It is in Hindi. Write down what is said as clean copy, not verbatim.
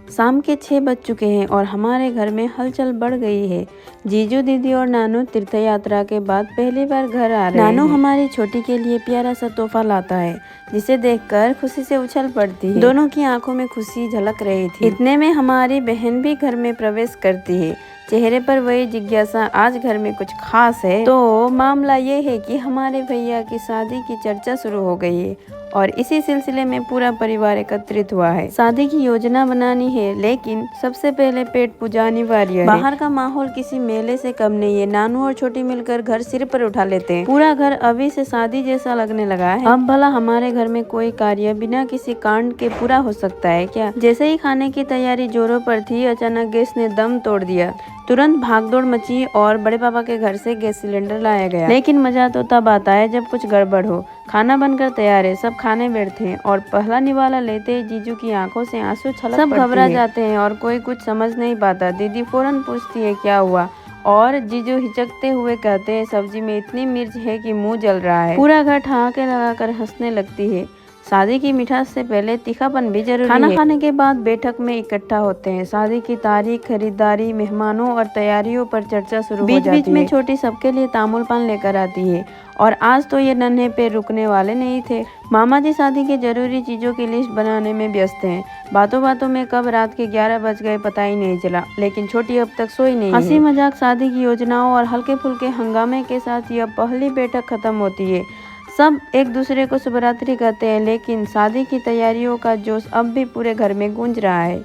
शाम के 6 बज चुके हैं और हमारे घर में हलचल बढ़ गई है। जीजू, दीदी और नानू तीर्थ यात्रा के बाद पहली बार घर आ रहे हैं। नानू हमारी छोटी के लिए प्यारा सा तोहफा लाता है, जिसे देखकर खुशी से उछल पड़ती है। दोनों की आंखों में खुशी झलक रही थी। इतने में हमारी बहन भी घर में प्रवेश करती है, चेहरे पर वही जिज्ञासा, आज घर में कुछ खास है। तो मामला ये है कि हमारे भैया की शादी की चर्चा शुरू हो गई है और इसी सिलसिले में पूरा परिवार एकत्रित हुआ है। शादी की योजना बनानी है, लेकिन सबसे पहले पेट पूजा अनिवार्य है। बाहर का माहौल किसी मेले से कम नहीं है। नानू और छोटी मिलकर घर सिर पर उठा लेते हैं। पूरा घर अभी से शादी जैसा लगने लगा है। अब भला हमारे घर में कोई कार्य बिना किसी कांड के पूरा हो सकता है क्या? जैसे ही खाने की तैयारी जोरों पर थी, अचानक गैस ने दम तोड़ दिया। तुरंत भागदौड़ मची और बड़े पापा के घर से गैस सिलेंडर लाया गया। लेकिन मजा तो तब आता है जब कुछ गड़बड़ हो। खाना बनकर तैयार है, सब खाने बैठते हैं और पहला निवाला लेते ही जीजू की आंखों से आंसू छलक पड़ते हैं। सब घबरा जाते हैं और कोई कुछ समझ नहीं पाता। दीदी फौरन पूछती है क्या हुआ, और जीजू हिचकते हुए कहते हैं सब्जी में इतनी मिर्च है कि मुंह जल रहा है। पूरा घर ठहाके लगाकर हंसने लगती है। शादी की मिठास से पहले तीखापन भी जरूरी है। खाना खाने के बाद बैठक में इकट्ठा होते हैं। शादी की तारीख, खरीदारी, मेहमानों और तैयारियों पर चर्चा शुरू हो जाती है। बीच बीच में छोटी सबके लिए तामुल पान लेकर आती है और आज तो ये नन्हे पैर रुकने वाले नहीं थे। मामा जी शादी के जरूरी चीजों की लिस्ट बनाने में व्यस्त हैं। बातों बातों में कब रात के 11 बज गए पता ही नहीं चला, लेकिन छोटी अब तक सोई नहीं है। हंसी मजाक, शादी की योजनाओं और हल्के फुल्के हंगामे के साथ यह पहली बैठक खत्म होती है। सब एक दूसरे को शुभरात्रि कहते हैं, लेकिन शादी की तैयारियों का जोश अब भी पूरे घर में गूंज रहा है।